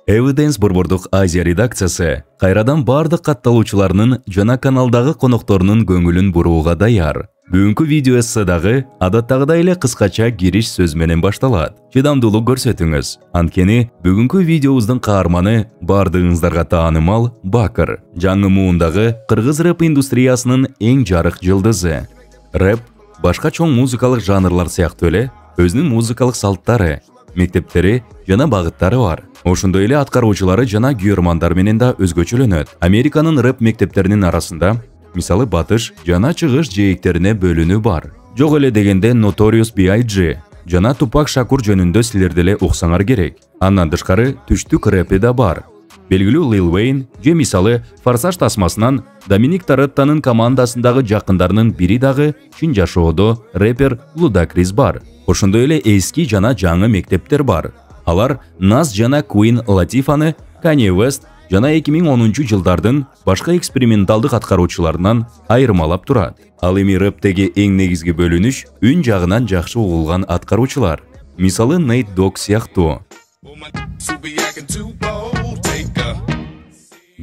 Evidence борбордук Азия редакциясы кайрадан бардык катталуучуларынын жана каналдагы конокторунун көңүлүн бурууга даяр. Бүгүнкү видео эсседагы адаттагыдай эле кыскача кириш сөз менен башталат. Чыдамдуулук көрсөтүңүз. Анткени бүгүнкү видеобуздун каарманы бардыгыңыздарга таанымал Бакыр, жаңы муундагы кыргыз рэп индустриясынын эң жарык жылдызы. Рэп башка чоң музыкалык жанрлар сыяктуу эле өзүнүн музыкалык салттары, мектептери жана багыттары бар. Ошондой эле аткаруучулары жана күйөрмандар менен да өзгөчөлөнөт. Американын рэп мектептеринин арасында мисалы батыш жана чыгыш жээктерине бөлүнүү бар. Жок эле дегенде Notorious B.I.G. жана Tupac Shakur жөнүндө силер деле уксаңар керек. Андан тышкары түштүк рэпи да бар. Белгилүү Lil Wayne же мисалы Форсаж тасмасынан Доминик Тореттонун командасындагы жакындарынын бири дагы чын жашоодо рэпер Ludacris бар. Ошондой эле эски жана жаңы мектептер бар. Алар Nas жана Queen Latifah'ны, Kanye West жана 2010-жылдардын башка эксперименталдык аткаруучуларынан айырмалап турат. Ал эми рэптеги эң негизги бөлүнүш үн жагынан жакшы угулган аткаруучулар. Мисалы Nate Dogg сыяктуу.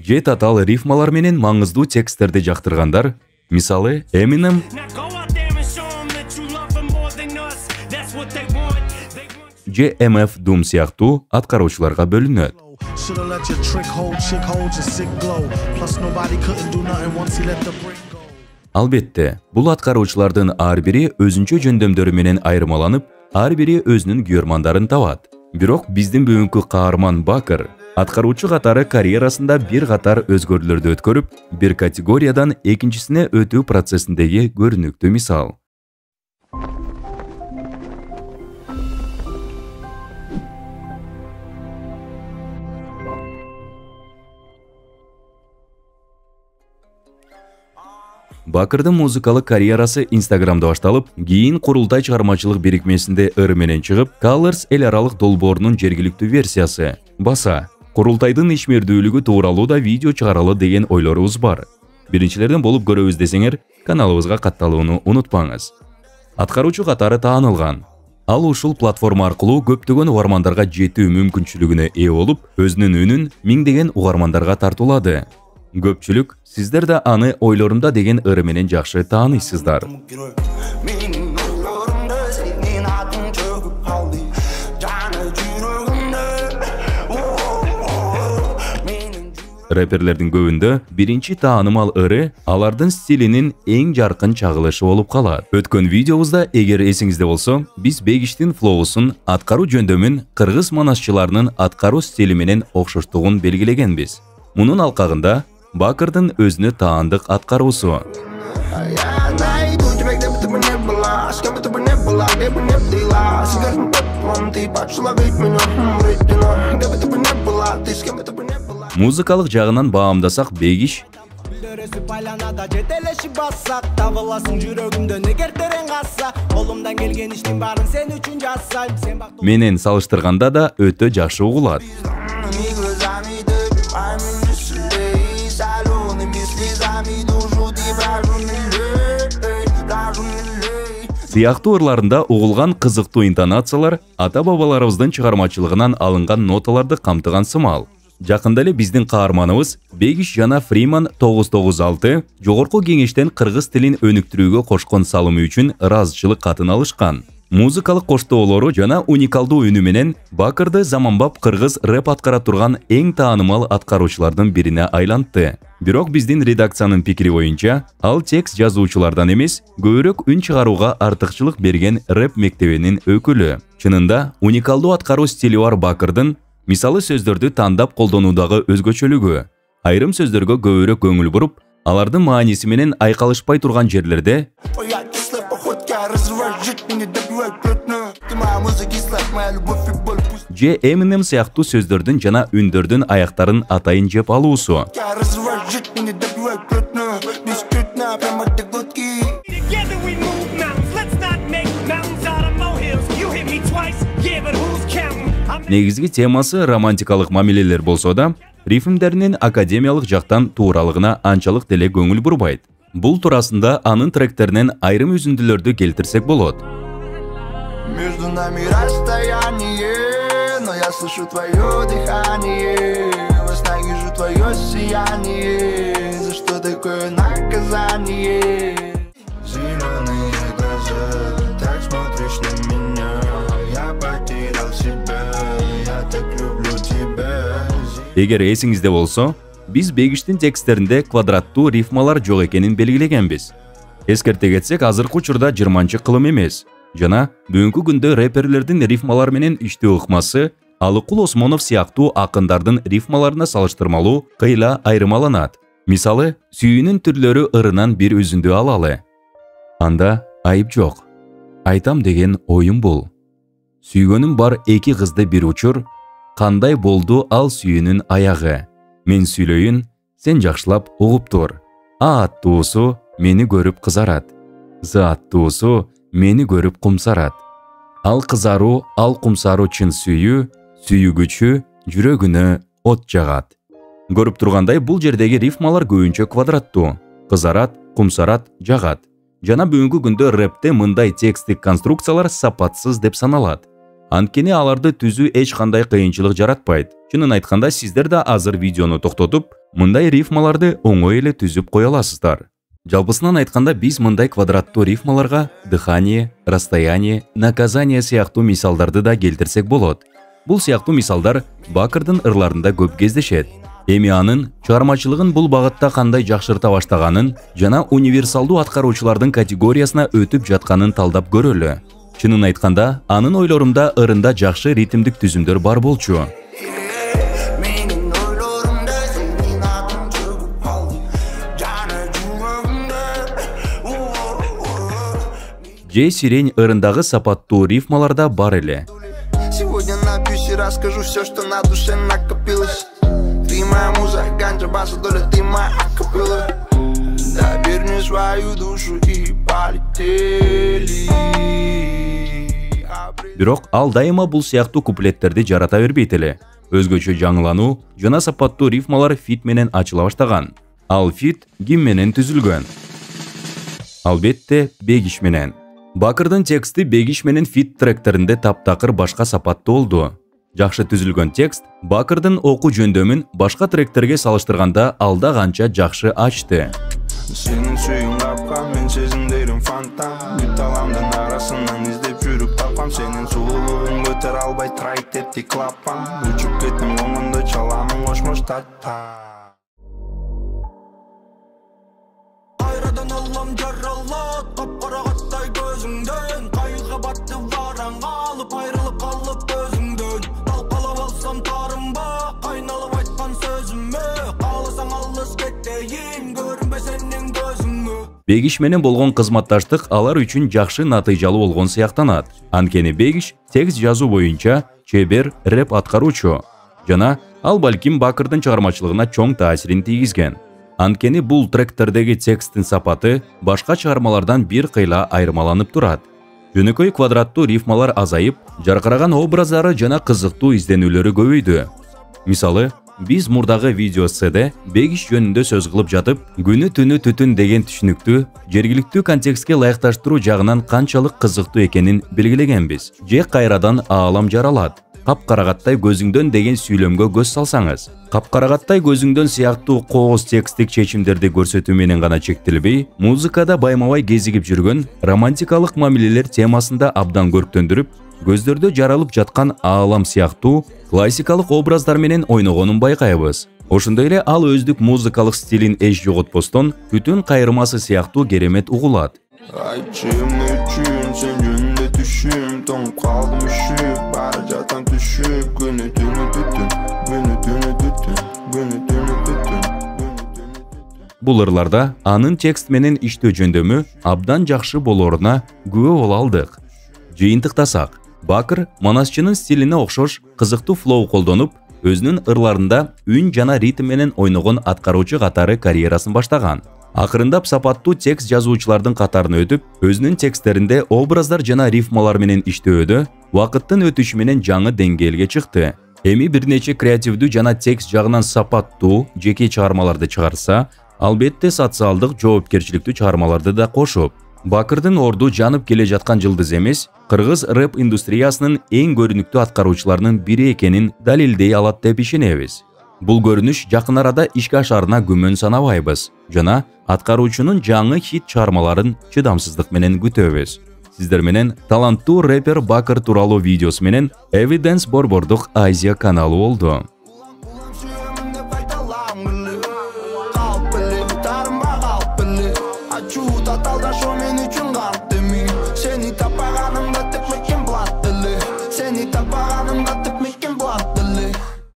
Же татал рифмалар менен маңыздуу тексттерди жактыргандар, мисалы Eminem же MF Doom сыяктуу аткаруучуларга бөлүнөт. Албетте, бул аткаруучулардын ар бири өзүнчө жөндөмдөрү менен айырмаланып, ар бири өзүнүн күйөрмандарын табат. Бирок биздин бүгүнкү каарман Бакыр аткаруучу катары карьерасында бир катар өзгөрүүлөрдү өткөрүп, бир категориядан экинчисине өтүү процессиндеги көрүнүктүү мисал. Бакырдын музыкалык карьерасы Инстаграмда башталып, кийин Курултай чыгармачылык бирикмесинде ыр менен чыгып, Colors эл аралык долбоорунун жергиликтүү версиясы баса Курултайдын ишмердүүлүгү тууралуу да видео чыгаралы деген ойлорубуз бар. Биринчилерден болуп көрөбүз десеңер, каналыбызга катталууну унутпаңыз. Аткаруучу катары таанылган. Ал ушул платформа аркылуу көптөгөн угармандарга жетүү мүмкүнчүлүгүнө ээ болуп, өзүнүн үнүн миңдеген угармандарга тартуулады. Көпчүлүк сиздер да аны ойлорумда деген ыры менен жакшы тааныйсыздар. Рэперлердин көбүндө биринчи таанымал ыры алардын стилинин эң жаркын чагылышы болуп калат. Өткөн видеобузда, эгер эсиңизде болсо, биз Бегиштин флоусун, аткаруу жөндөмүн кыргыз манасчыларынын аткаруу стили менен окшоштугун белгилегенбиз. Мунун алкагында Бакырдын өзүнө таандык аткаруусу. Музыкалык жагынан баамдасак Бегиш менен салыштырганда да өтө жакшы угулат. Сыяктуу ырларында угулган кызыктуу интонациялар ата-бабаларыбыздын чыгармачылыгынан алынган ноталарды камтыган сымал. Жакында эле биздин каарманыбыз Бегиш жана Фриман 996 жогорку кеңештен кыргыз тилин өнүктүрүүгө кошкон салымы үчүн ыраазычылык катын алышкан. Музыкалык коштоолору жана уникалдуу үнү менен Бакырды заманбап кыргыз рэп аткара турган эң таанымал аткаруучулардын бирине айлантты. Бирок биздин редакциянын пикири боюнча, ал текст жазуучулардан эмес, көбүрөөк үн чыгарууга артыкчылык берген рэп мектебинин өкүлү. Чынында, уникалдуу аткаруу стили бар Бакырдын мисалы сөздөрдү тандап колдонуудагы өзгөчөлүгү. Айрым сөздөргө көбүрөөк көңүл буруп, алардын мааниси менен айкалышпай турган жерлерде же Eminem сыяктуу сөздөрдүн жана үндөрдүн аяктарын атайын жеп алуусу. Негизги темасы романтикалык мамилелер болсо да, рифмдеринин академиялык жактан тууралыгына анчалык деле көңүл бурбайт. Бул туурасында анын тректеринен айрым үзүндүлөрдү келтирсек болот. но я слышу твое дыхание. Во снах вижу твое сияние. За что такое наказание? Зеленые глаза, ты так смотришь на меня. Я потерял себя, я так люблю тебя. Егер эсиңизде болсо, биз Бегиштин тексттеринде квадраттуу рифмалар жок экенин белгилегенбиз. Эскерте кетсек, азыркы учурда 20-кылым эмес. Жана бүгүнкү күндө рэперлердин рифмалар менен иштөө ыкмасы Алыкул Осмонов сыяктуу акындардын рифмаларына салыштырмалуу кыйла айырмаланат. Мисалы, сүйүүнүн түрлөрү ырынан бир үзүндү алалы. Анда айып жок. Айтам деген оюм бул. Сүйгөнүм бар эки кызды бир учур, кандай болду ал сүйүүнүн аягы. Мен сүйлөйүн, сен жакшылап угуп тур. А аттуусу мени көрүп кызарат. З аттуусу мени көрүп кумсарат. Ал кызаруу, ал кумсаруу чын сүйүү, сүйүгүчү жүрөгүнө от жагат. Көрүп тургандай, бул жердеги рифмалар көбүнчө квадраттуу. Кызарат, кумсарат, жагат. Жана бүгүнкү күндө рэпте мындай текстик конструкциялар сапатсыз деп саналат. Анткени аларды түзүү эч кандай кыйынчылык жаратпайт. Чынын айтканда, сиздер да азыр видеону токтотуп, мындай рифмаларды оңой эле түзүп кое аласыздар. Жалпысынан айтканда, биз мындай квадраттуу рифмаларга дыхание, расстояние, наказание сыяктуу мисалдарды да келтирсек болот. Бул сыяктуу мисалдар Бакырдын ырларында көп кездешет. Эми анын чыгармачылыгын бул багытта кандай жакшырта баштаганын жана универсалдуу аткаруучулардын категориясына өтүп жатканын талдап көрөлү. Чынын айтканда, анын ойлорумда ырында жакшы ритмдик түзүмдөр бар болчу. Же сирень ырындагы сапаттуу рифмаларда бар эле. Сегодня напьюсь и расскажу все, что на душе накопилось. Ты моя муза, ганджа, баса, доля, ты моя акапелла. Доверни свою душу и полетели. Бирок ал дайыма бул сыяктуу куплеттерди жарата бербейт эле. Өзгөчө жаңылануу жана сапаттуу рифмалар фит менен ачыла баштаган. Ал фит ким менен түзүлгөн? Албетте, Бегиш менен. Бакырдын тексти Бегиш менен фит тректеринде таптакыр башка сапаттуу болду. Жакшы түзүлгөн текст Бакырдын окуу жөндөмүн башка тректерге салыштырганда алда канча жакшы ачты. Senin suyun kapkan, men сезимдерим фонтан. Бүт аламдын арасынан издеп жүрүп тапкам. Senin сулуулугуң көтөр албай трайк деп тиклаппам. Учуп кеттим оңондо чаламын кошмош татта. Айрадан алам жаралат, капкарагаттай көзүңдөн. Кайгы батты вараң алып, айрылып калып өзүңдөн. Талкалап алсам тарымба, кайналып айткан сөзүмө. Кааласаң алыс кетейин, көрүнбө сенин көзүңө. Бегиш менен болгон кызматташтык алар үчүн жакшы натыйжалуу болгон сыяктанат. Анткени Бегиш текст жазуу боюнча чебер рэп аткаруучу. Жана ал балким Бакырдын чыгармачылыгына чоң таасирин тийгизген. Анткени бул тректердеги тексттин сапаты башка чыгармалардан бир кыйла айырмаланып турат. Жөнөкөй квадраттуу рифмалар азайып, жаркыраган образдары жана кызыктуу изденүүлөрү көбөйдү. Мисалы, биз мурдагы видеоседе Бегиш жөнүндө сөз кылып жатып, күнү түнү түтүн деген түшүнүктү жергиликтүү контекстке ылайыкташтыруу жагынан канчалык кызыктуу экенин белгилегенбиз. Же кайрадан аалам жаралат. Капкарагаттай көзүңдөн деген сүйлөмгө көз салсаңыз, капкарагаттай көзүңдөн сыяктуу кооз текстик чечимдерди көрсөтүү менен гана чектелбей, музыкада байма-бай кезигип жүргөн романтикалык мамилелер темасында абдан көрктөндүрүп, көздөрдө жаралып жаткан аалам сыяктуу классикалык образдар менен ойногонун байкайбыз. Ошондой эле ал өздүк музыкалык стилин эч жоготпостон түтүн кайрымасы сыяктуу керемет угулат. Айтчым үчүн сен жөнүндө түшүм, тоңуп калдым үшүп, бара жатам түшүп, күнү түнү түтүн, күнү түнү түтүн, күнү түнү түтүн. Бул ырларда анын текст менен иштөө жөндөмү абдан жакшы болоруна күбө боло алдык. Жыйынтыктасак, Бакыр манасчынын стилине окшош кызыктуу флоу колдонуп, өзүнүн ырларында үн жана ритм менен ойногон аткаруучу катары карьерасын баштаган. Акырындап сапаттуу текст жазуучулардын катарына өтүп, өзүнүн тексттеринде образдар жана рифмалар менен иштөөдө убакыттын өтүшү менен жаңы деңгээлге чыкты. Эми бир нече креативдүү жана текст жагынан сапаттуу жеке чыгармаларды чыгарса, албетте социалдык жоопкерчиликтүү чыгармаларды да кошуп, Bakırдын орду жанып келе жаткан жылдыз эмес, кыргыз рэп индустриясынын эң көрүнүктүү аткаруучуларынын бири экенин далилдей алат деп ишенебиз. Бул көрүнүш жакын арада ишке ашарына күмөн санабайбыз жана аткаруучунун жаңы хит чыгармаларын чыдамсыздык менен күтөбүз. Сиздер менен таланттуу рэпер Бакыр тууралуу видеосу менен Evidence Борбордук Азия каналы болду. Ачуу таталда шо мен үчүн карт деми, сени таппаганымда